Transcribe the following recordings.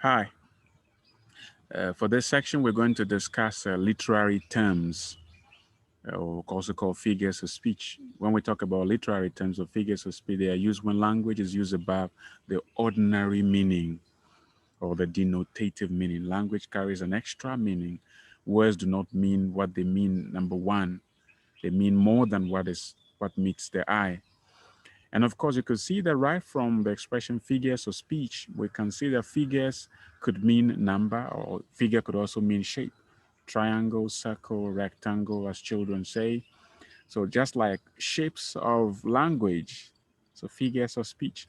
Hi. For this section, we're going to discuss literary terms, or also called figures of speech. When we talk about literary terms or figures of speech, they are used when language is used above the ordinary meaning or the denotative meaning. Language carries an extra meaning. Words do not mean what they mean. Number one, they mean more than what meets the eye. And of course, you could see that right from the expression figures of speech, we can see that figures could mean number, or figure could also mean shape. Triangle, circle, rectangle, as children say. So just like shapes of language, so figures of speech.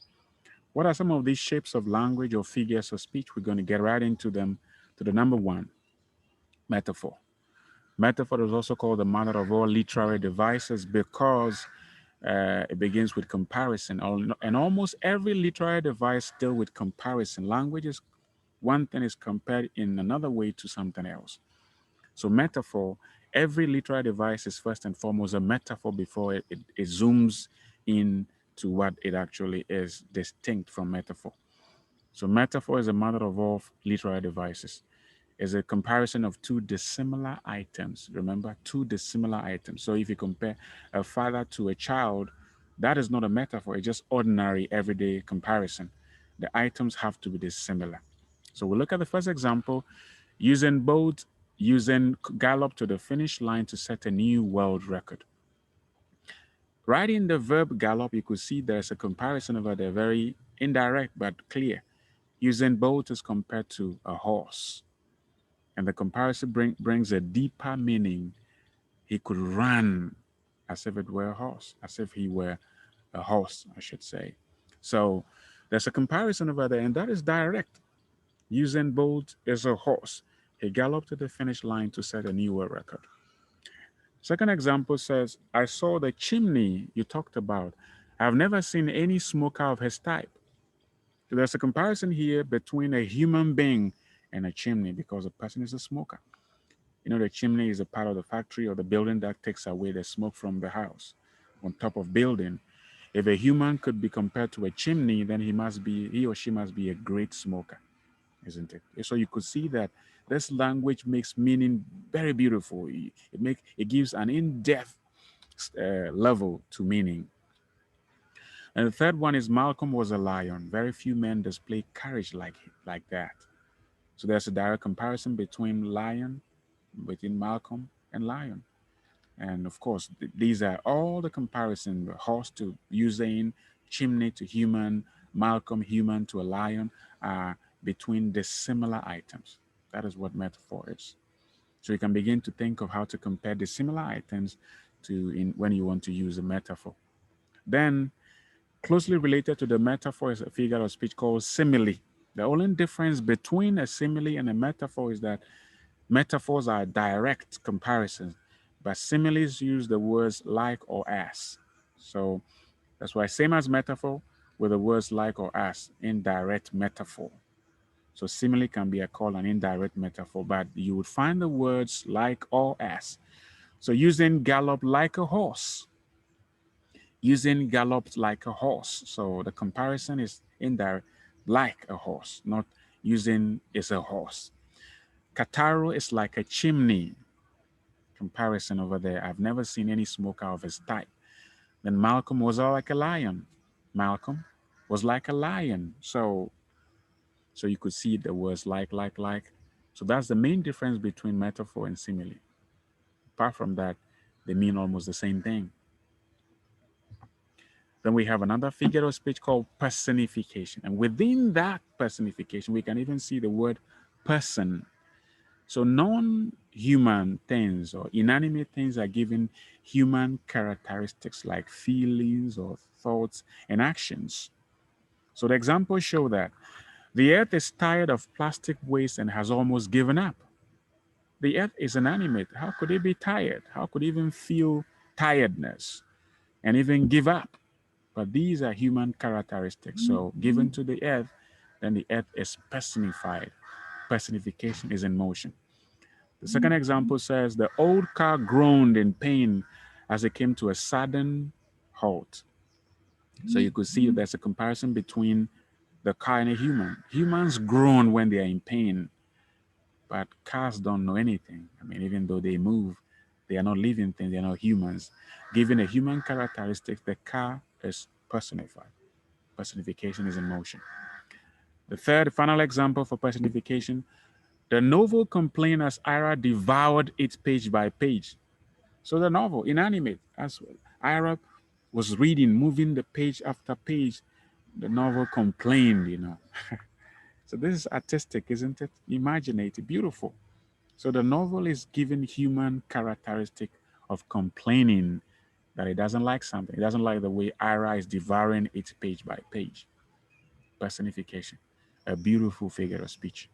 What are some of these shapes of language or figures of speech? We're going to get right into them. To the number one, metaphor. Metaphor is also called the mother of all literary devices because it begins with comparison. And almost every literary device deals with comparison. Language is one thing is compared in another way to something else. So metaphor, every literary device is first and foremost a metaphor before it zooms in to what it actually is, distinct from metaphor. So metaphor is a mother of all literary devices. Is a comparison of two dissimilar items. Remember, two dissimilar items. So if you compare a father to a child, that is not a metaphor. It's just ordinary, everyday comparison. The items have to be dissimilar. So we look at the first example, using boat, using gallop to the finish line to set a new world record. Right in the verb gallop, you could see there's a comparison over there, very indirect but clear. Using boat is compared to a horse. And the comparison brings a deeper meaning. He could run as if it were a horse, as if he were a horse, I should say. So there's a comparison over there, and that is direct. Usain Bolt is a horse. He galloped to the finish line to set a new world record. Second example says, I saw the chimney you talked about. I've never seen any smoker of his type. So there's a comparison here between a human being and a chimney because the person is a smoker. You know, the chimney is a part of the factory or the building that takes away the smoke from the house on top of building. If a human could be compared to a chimney, then he or she must be a great smoker, isn't it? So you could see that this language makes meaning very beautiful. It gives an in-depth level to meaning. And the third one is Malcolm was a lion. Very few men display courage like that. So there's a direct comparison between Malcolm and lion. And of course, these are all the comparison, the horse to Usain, chimney to human, Malcolm human to a lion, between the similar items. That is what metaphor is. So you can begin to think of how to compare the similar items when you want to use a metaphor. Then, closely related to the metaphor is a figure of speech called simile. The only difference between a simile and a metaphor is that metaphors are direct comparisons, but similes use the words like or as. So that's why same as metaphor with the words like or as, indirect metaphor. So simile can be called an indirect metaphor, but you would find the words like or as. So using gallop like a horse, using galloped like a horse. So the comparison is indirect, like a horse, not using is a horse. Kataro is like a chimney. Comparison over there. I've never seen any smoker of his type. Then Malcolm was all like a lion. Malcolm was like a lion. So you could see the words like. So that's the main difference between metaphor and simile. Apart from that, they mean almost the same thing. Then we have another figure of speech called personification. And within that personification, we can even see the word person. So non-human things or inanimate things are given human characteristics like feelings or thoughts and actions. So the examples show that the earth is tired of plastic waste and has almost given up. The earth is inanimate. How could it be tired? How could it even feel tiredness and even give up? But these are human characteristics. So given to the earth, then the earth is personified. Personification is in motion. The second example says the old car groaned in pain as it came to a sudden halt. So you could see there's a comparison between the car and a human. Humans groan when they are in pain, but cars don't know anything. I mean, even though they move, they are not living things, they are not humans. Given a human characteristic, the car is personified. Personification is in motion. The third final example for personification, the novel complained as Ira devoured it page by page. So the novel, inanimate as well. Ira was reading, moving the page after page. The novel complained. So this is artistic, isn't it? Imaginative, beautiful. So the novel is giving human characteristic of complaining that it doesn't like something. It doesn't like the way Ira is devouring it page by page. Personification, a beautiful figure of speech.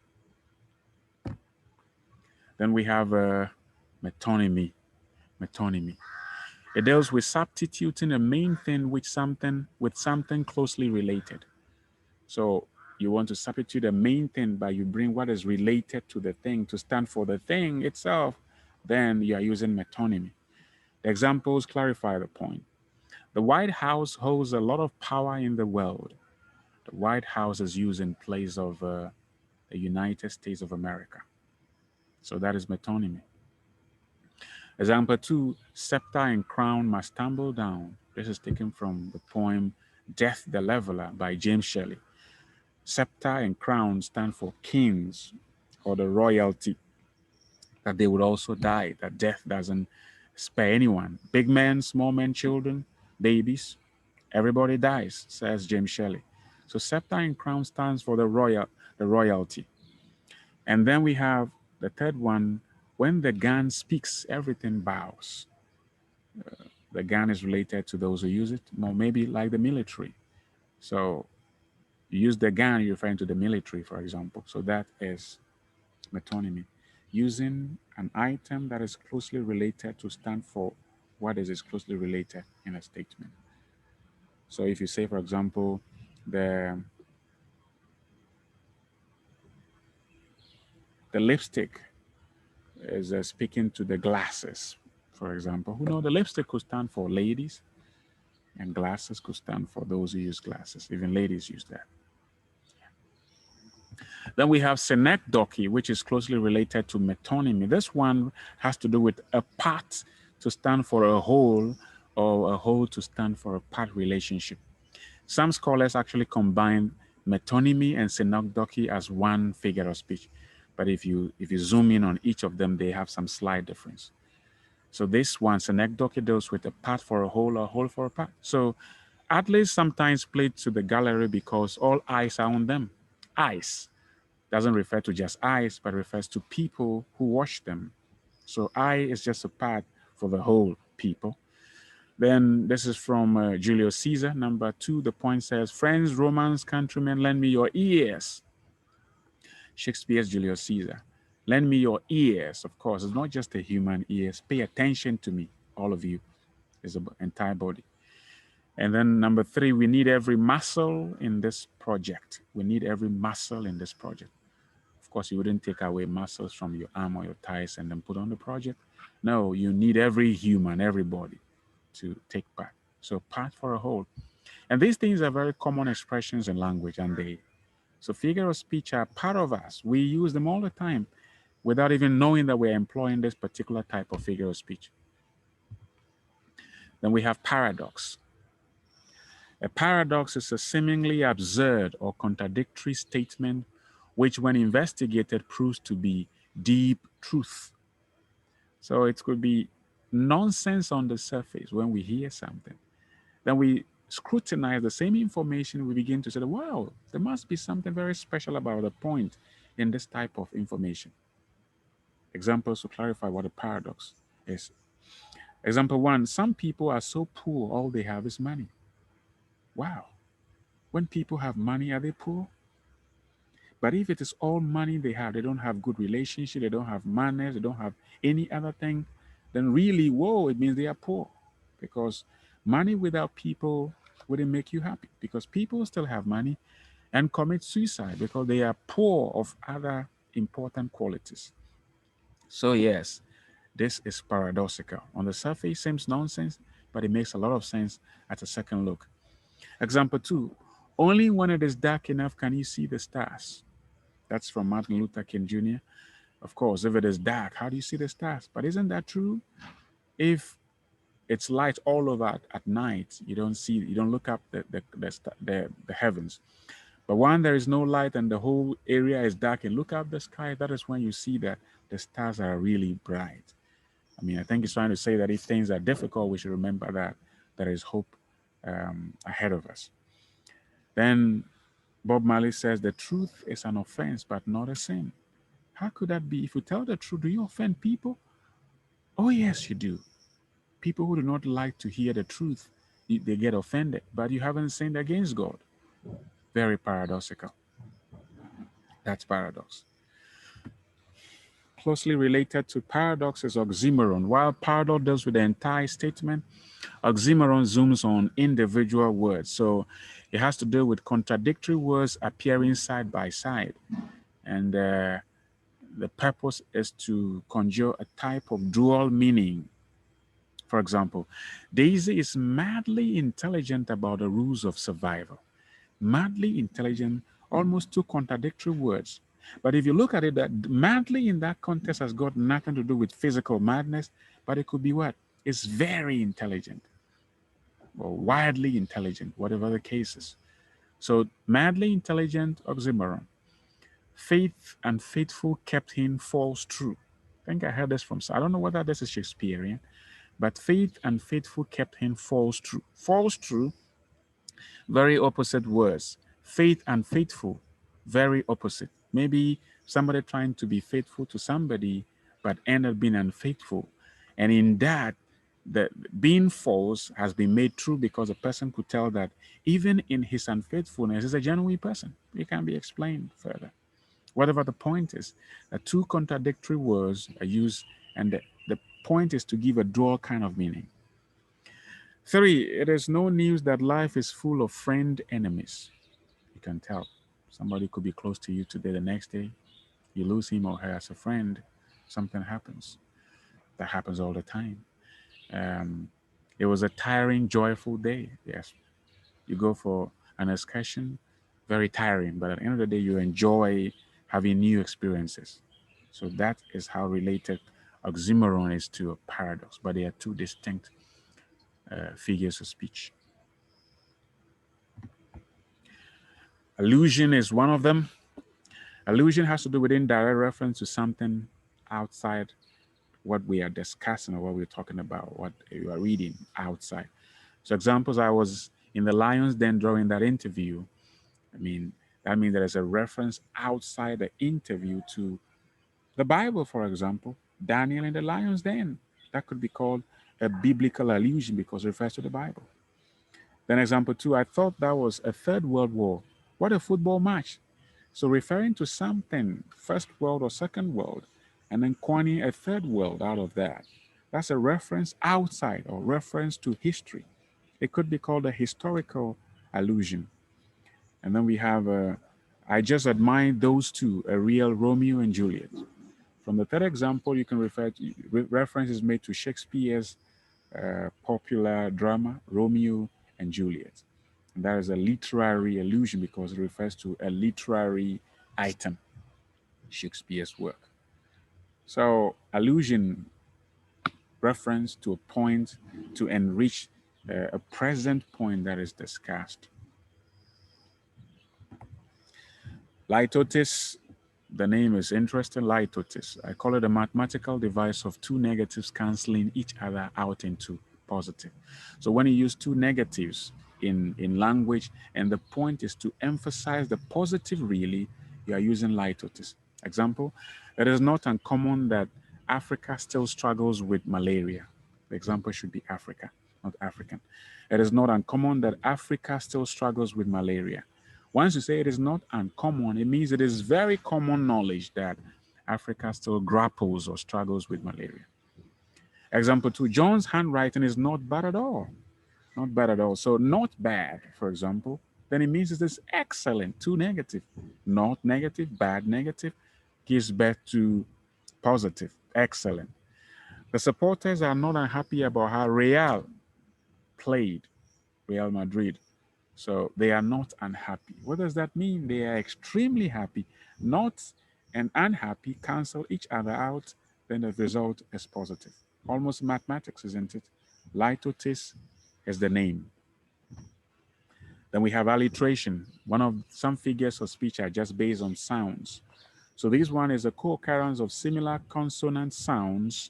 Then we have metonymy. Metonymy. It deals with substituting a main thing with something closely related. So you want to substitute a main thing, but you bring what is related to the thing to stand for the thing itself. Then you are using metonymy. The examples clarify the point. The White House holds a lot of power in the world. The White House is used in place of the United States of America. So that is metonymy. Example 2, scepter and crown must tumble down. This is taken from the poem Death the Leveler by James Shelley. Scepter and crown stand for kings or the royalty, that they would also die, that death doesn't spare anyone. Big men, small men, children, babies, everybody dies, says James Shelley. So scepter and crown stands for the royalty. And then we have the third one, when the gun speaks, everything bows. The gun is related to those who use it, or maybe like the military. So you use the gun, you're referring to the military, for example. So that is metonymy. Using an item that is closely related to stand for what is closely related in a statement. So if you say, for example, the lipstick is speaking to the glasses, for example. The lipstick could stand for ladies, and glasses could stand for those who use glasses. Even ladies use that. Then we have Synecdoche, which is closely related to metonymy. This one has to do with a part to stand for a whole, or a whole to stand for a part relationship. Some scholars actually combine metonymy and synecdoche as one figure of speech. But if you zoom in on each of them, they have some slight difference. So this one, synecdoche, deals with a part for a whole or a whole for a part. So athletes sometimes play to the gallery because all eyes are on them. Eyes doesn't refer to just eyes, but refers to people who watch them. So eye is just a part for the whole people. Then this is from Julius Caesar. Number 2, the point says, friends, Romans, countrymen, lend me your ears. Shakespeare's Julius Caesar. Lend me your ears. Of course, it's not just a human ears. Pay attention to me, all of you. It's the entire body. And then number 3, we need every muscle in this project. We need every muscle in this project. Of course, you wouldn't take away muscles from your arm or your thighs and then put on the project. No, you need every human, everybody to take part. So part for a whole. And these things are very common expressions in language, and so figure of speech are part of us. We use them all the time without even knowing that we're employing this particular type of figure of speech. Then we have paradox. A paradox is a seemingly absurd or contradictory statement which, when investigated, proves to be deep truth. So it could be nonsense on the surface when we hear something. Then we scrutinize the same information, we begin to say, wow, there must be something very special about the point in this type of information. Examples to clarify what a paradox is. Example 1, some people are so poor, all they have is money. Wow. When people have money, are they poor? But if it is all money they have, they don't have good relationship, they don't have manners, they don't have any other thing, then really, whoa, it means they are poor. Because money without people wouldn't make you happy. Because people still have money and commit suicide because they are poor of other important qualities. So yes, this is paradoxical. On the surface, it seems nonsense, but it makes a lot of sense at a second look. Example 2, Only when it is dark enough can you see the stars. That's from Martin Luther King Jr. Of course, if it is dark, how do you see the stars? But isn't that true? If it's light all over at night, you don't look up the heavens. But when there is no light and the whole area is dark and look up the sky, that is when you see that the stars are really bright. I mean, I think he's trying to say that if things are difficult, we should remember that there is hope ahead of us. Then Bob Marley says the truth is an offense, but not a sin. How could that be? If you tell the truth, do you offend people? Oh, yes, you do. People who do not like to hear the truth, they get offended, but you haven't sinned against God. Very paradoxical. That's paradox. Closely related to paradox is oxymoron. While paradox deals with the entire statement, oxymoron zooms on individual words. So it has to do with contradictory words appearing side by side. And the purpose is to conjure a type of dual meaning. For example, Daisy is madly intelligent about the rules of survival. Madly intelligent, almost two contradictory words. But if you look at it, that madly in that context has got nothing to do with physical madness, but it could be what? It's very intelligent or widely intelligent, whatever the case is. So madly intelligent, oxymoron. Faith and faithful kept him false true. I think I heard this from, I don't know whether this is Shakespearean, but faith and faithful kept him false true. False true, very opposite words. Faith and faithful, very opposite. Maybe somebody trying to be faithful to somebody, but ended up being unfaithful. And in that, the being false has been made true because a person could tell that even in his unfaithfulness is a genuine person. It can be explained further. Whatever the point is, the two contradictory words are used, and the point is to give a dual kind of meaning. 3, it is no news that life is full of friend enemies. You can tell. Somebody could be close to you today, the next day, you lose him or her as a friend, something happens. That happens all the time. It was a tiring, joyful day. Yes. You go for an excursion, very tiring, but at the end of the day, you enjoy having new experiences. So that is how related oxymoron is to a paradox, but they are two distinct figures of speech. Allusion is one of them. Allusion has to do with indirect reference to something outside what we are discussing or what we're talking about, what you are reading outside. So examples, I was in the lion's den during that interview. I mean, that means there is a reference outside the interview to the Bible, for example, Daniel in the lion's den. That could be called a biblical allusion because it refers to the Bible. Then example 2, I thought that was a third world war. What a football match. So referring to something, first world or second world, and then coining a third world out of that. That's a reference outside or reference to history. It could be called a historical allusion. And then we have, I just admired those two, a real Romeo and Juliet. From the third example, you can refer to references made to Shakespeare's popular drama, Romeo and Juliet. And that is a literary allusion because it refers to a literary item, Shakespeare's work. So allusion, reference to a point to enrich a present point that is discussed. Litotes, the name is interesting, litotes. I call it a mathematical device of two negatives canceling each other out into positive. So when you use two negatives in language, and the point is to emphasize the positive really, you are using litotes. Example, it is not uncommon that Africa still struggles with malaria. The example should be Africa, not African. It is not uncommon that Africa still struggles with malaria. Once you say it is not uncommon, it means it is very common knowledge that Africa still grapples or struggles with malaria. Example 2, John's handwriting is not bad at all. Not bad at all. So not bad, for example, then it means it is excellent, two negative. Not negative, bad negative, gives birth to positive, excellent. The supporters are not unhappy about how Real played, Real Madrid. So they are not unhappy. What does that mean? They are extremely happy. Not and unhappy cancel each other out, then the result is positive. Almost mathematics, isn't it? Litotis is the name. Then we have alliteration. One of some figures of speech are just based on sounds. So this one is a co-occurrence of similar consonant sounds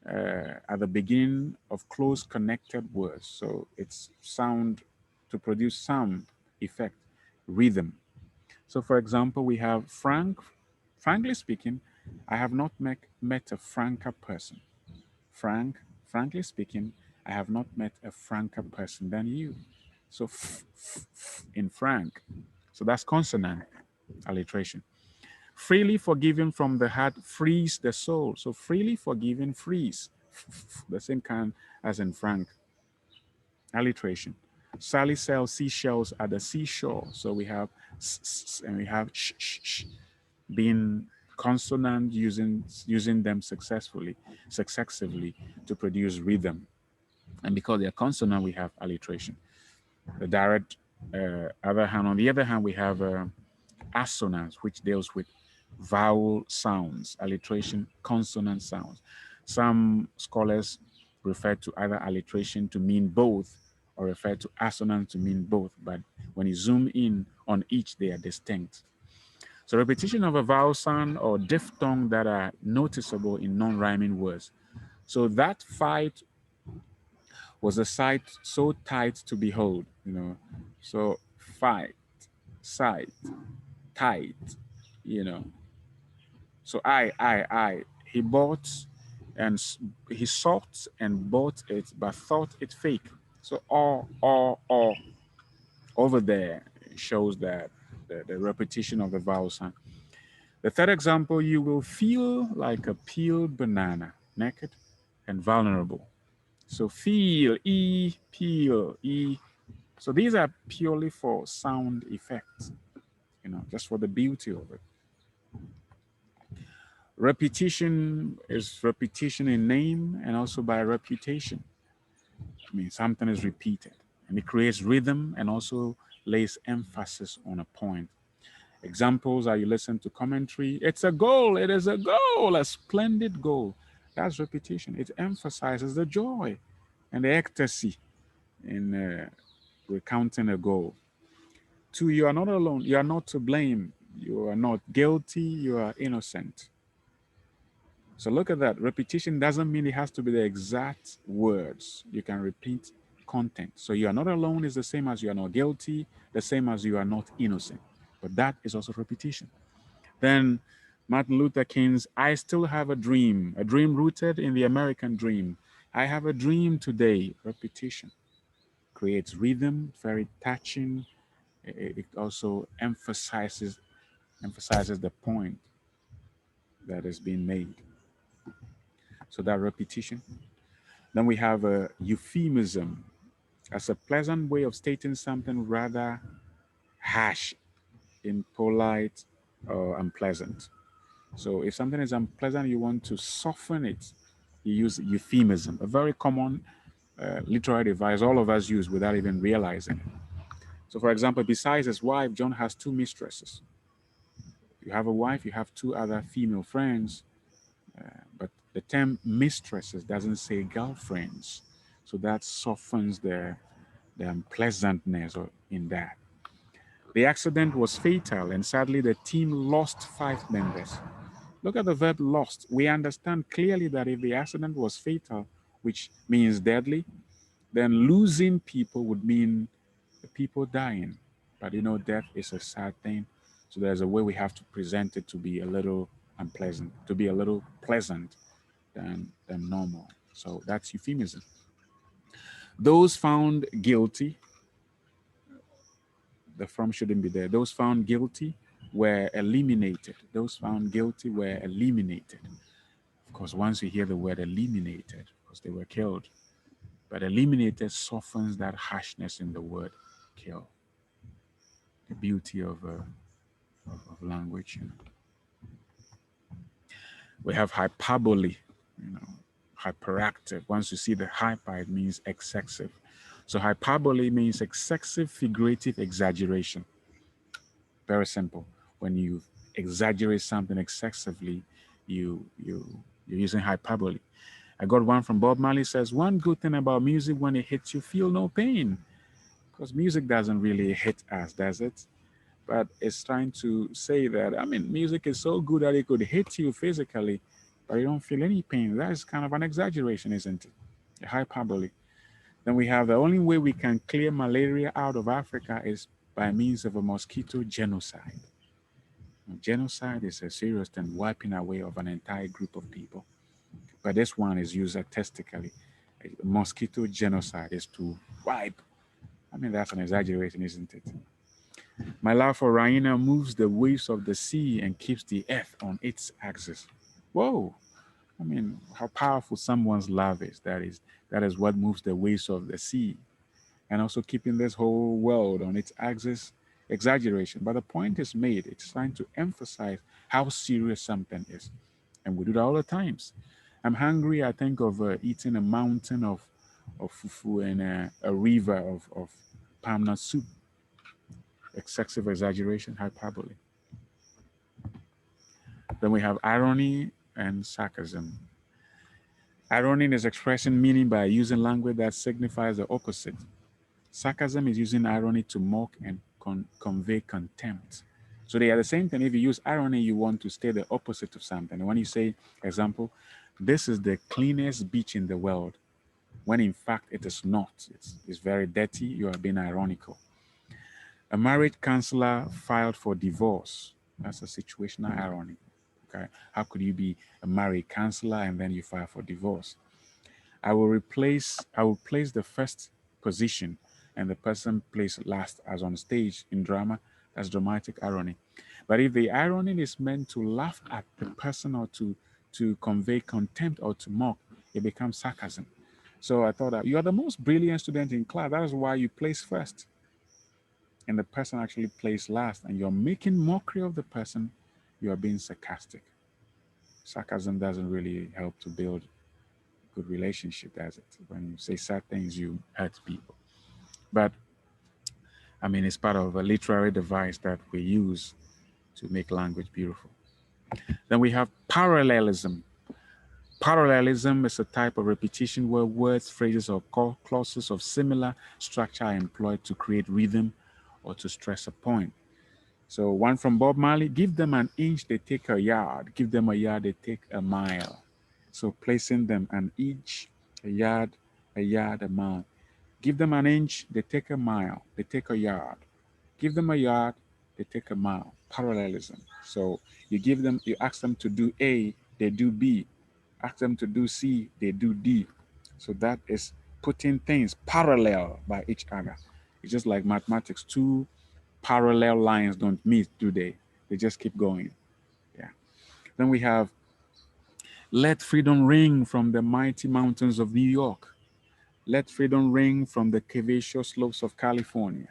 at the beginning of close connected words. So it's sound to produce some effect, rhythm. So for example, we have frankly speaking, I have not met a franker person. Frankly speaking, I have not met a franker person than you. So in frank. So that's consonant alliteration. Freely forgiven from the heart frees the soul. So freely forgiven frees. The same kind as in frank. Alliteration. Sally sells seashells at the seashore. So we have and we have being consonant using them successively to produce rhythm. And because they're consonant, we have alliteration. The direct other hand. On the other hand, we have assonance, which deals with vowel sounds, alliteration, consonant sounds. Some scholars refer to either alliteration to mean both or refer to assonance to mean both, but when you zoom in on each, they are distinct. So repetition of a vowel sound or diphthong that are noticeable in non-rhyming words. So that fight was a sight so tight to behold, you know. So fight, sight, tight, you know. So I. He bought and he sought and bought it, but thought it fake. So all over there shows that the repetition of the vowel sound. The third example, you will feel like a peeled banana, naked and vulnerable. So feel, peel, e. So these are purely for sound effects, you know, just for the beauty of it. Repetition is repetition in name and also by reputation. I mean, something is repeated and it creates rhythm and also lays emphasis on a point. Examples are you listen to commentary. It's a goal. It is a goal, a splendid goal. That's repetition. It emphasizes the joy and the ecstasy in recounting a goal. Two, you are not alone. You are not to blame. You are not guilty. You are innocent. So look at that. Repetition doesn't mean it has to be the exact words. You can repeat content. So you are not alone is the same as you are not guilty, the same as you are not innocent. But that is also repetition. Then Martin Luther King's I Still Have a dream rooted in the American dream. I have a dream today. Repetition creates rhythm, very touching. It also emphasizes the point that is being made. So that repetition. Then we have a euphemism as a pleasant way of stating something rather harsh, impolite, or unpleasant. So if something is unpleasant, you want to soften it, you use euphemism, a very common literary device all of us use without even realizing it. So for example, besides his wife, John has two mistresses. You have a wife, you have two other female friends, but the term mistresses doesn't say girlfriends. So that softens the unpleasantness in that. The accident was fatal, and sadly, the team lost 5 members. Look at the verb lost. We understand clearly that if the accident was fatal, which means deadly, then losing people would mean the people dying. But you know, death is a sad thing. So there's a way we have to present it to be a little unpleasant, to be a little pleasant than normal. So that's euphemism. Those found guilty, the from shouldn't be there. Those found guilty were eliminated. Those found guilty were eliminated. Of course, once you hear the word eliminated, because they were killed, but eliminated softens that harshness in the word kill. The beauty of language. You know. We have hyperbole, you know, hyperactive. Once you see the hyper, it means excessive. So hyperbole means excessive figurative exaggeration. Very simple. When you exaggerate something excessively, you're using hyperbole. I got one from Bob Marley, says, one good thing about music, when it hits you, feel no pain. Because music doesn't really hit us, does it? But it's trying to say that, I mean, music is so good that it could hit you physically, but you don't feel any pain. That is kind of an exaggeration, isn't it? A hyperbole. Then we have the only way we can clear malaria out of Africa is by means of a mosquito genocide. Genocide is a serious thing, wiping away of an entire group of people. But this one is used artistically. Mosquito genocide is to wipe. I mean, that's an exaggeration, isn't it? My love for Raina moves the waves of the sea and keeps the earth on its axis. Whoa. I mean, how powerful someone's love is. That is what moves the waves of the sea. And also keeping this whole world on its axis. Exaggeration. But the point is made. It's trying to emphasize how serious something is. And we do that all the times. I'm hungry. I think of eating a mountain of fufu and a river of palm nut soup. Excessive exaggeration, hyperbole. Then we have irony and sarcasm. Irony is expressing meaning by using language that signifies the opposite. Sarcasm is using irony to mock and convey contempt. So they are the same thing. If you use irony, you want to state the opposite of something. And when you say, example, this is the cleanest beach in the world, when in fact it is not. It's very dirty. You are being ironical. A marriage counselor filed for divorce. That's a situational irony. Okay. How could you be a married counselor and then you file for divorce? I will place the first position and the person placed last as on stage in drama. That's dramatic irony. But if the irony is meant to laugh at the person or to convey contempt or to mock, it becomes sarcasm. So I thought that you are the most brilliant student in class. That is why you place first. And the person actually placed last, and you're making mockery of the person, you are being sarcastic. Sarcasm doesn't really help to build good relationship, does it? When you say sad things, you hurt people. But I mean, it's part of a literary device that we use to make language beautiful. Then we have parallelism. Parallelism is a type of repetition where words, phrases, or clauses of similar structure are employed to create rhythm or to stress a point. So one from Bob Marley, give them an inch, they take a yard. Give them a yard, they take a mile. So placing them an inch, a yard, a mile. Give them an inch, they take a mile, they take a yard. Give them a yard, they take a mile. Parallelism. So you ask them to do A, they do B. Ask them to do C, they do D. So that is putting things parallel by each other. It's just like mathematics. Two parallel lines don't meet, do they? They just keep going. Yeah. Then we have let freedom ring from the mighty mountains of New York. Let freedom ring from the curvaceous slopes of California.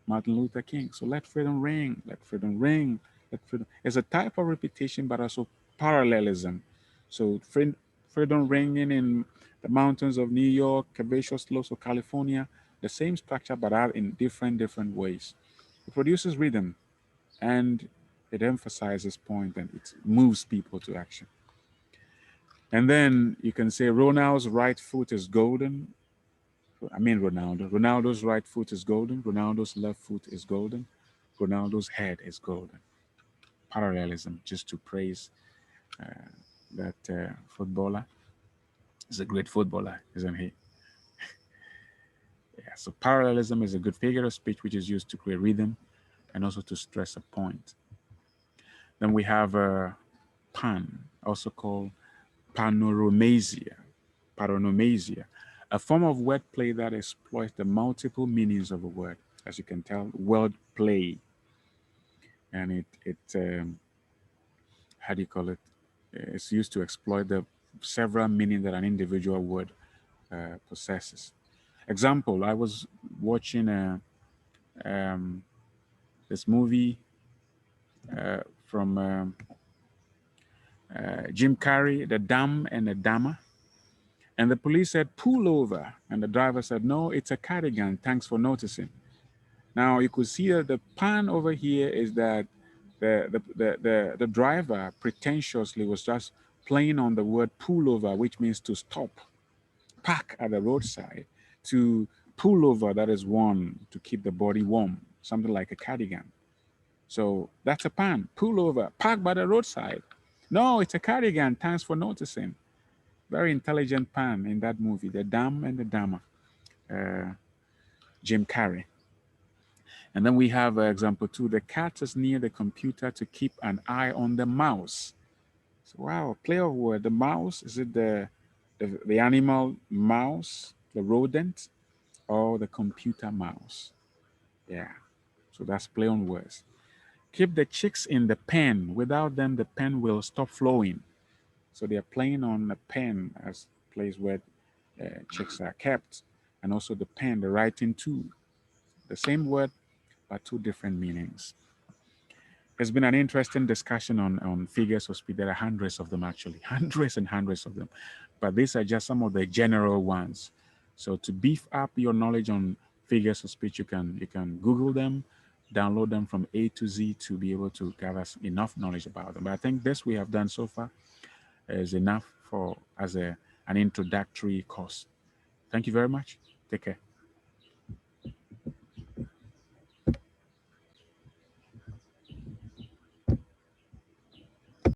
Martin Luther King. So let freedom ring, let freedom ring, let freedom. It's a type of repetition, but also parallelism. So freedom ringing in the mountains of New York, curvaceous slopes of California, the same structure, but are in different ways. It produces rhythm and it emphasizes point and it moves people to action. And then you can say Ronald's right foot is golden. I mean Ronaldo. Ronaldo's right foot is golden. Ronaldo's left foot is golden. Ronaldo's head is golden. Parallelism, just to praise that footballer. He's a great footballer, isn't he? Yeah. So parallelism is a good figure of speech which is used to create rhythm and also to stress a point. Then we have pan, also called panoramasia. Paronomasia, a form of wordplay that exploits the multiple meanings of a word. As you can tell, wordplay, and how do you call it? It's used to exploit the several meanings that an individual word possesses. Example: I was watching this movie from Jim Carrey, The Dumb and the Dumber. And the police said, pull over. And the driver said, no, it's a cardigan. Thanks for noticing. Now you could see that the pan over here is that the driver pretentiously was just playing on the word pull over, which means to stop, park at the roadside, to pull over, that is one, to keep the body warm, something like a cardigan. So that's a pan, pull over, park by the roadside. No, it's a cardigan, thanks for noticing. Very intelligent pan in that movie, The Dumb and the Dumber, Jim Carrey. And then we have example 2, the cat is near the computer to keep an eye on the mouse. So, wow, play of word. The mouse, is it the animal mouse, the rodent, or the computer mouse? Yeah, so that's play on words. Keep the chicks in the pen. Without them, the pen will stop flowing. So they are playing on a pen as place where chicks are kept, and also the pen, the writing tool. The same word, but two different meanings. It's been an interesting discussion on figures of speech. There are hundreds of them, actually, hundreds and hundreds of them. But these are just some of the general ones. So to beef up your knowledge on figures of speech, you can Google them, download them from A to Z to be able to gather enough knowledge about them. But I think this we have done so far is enough for as an introductory course. Thank you very much. Take care.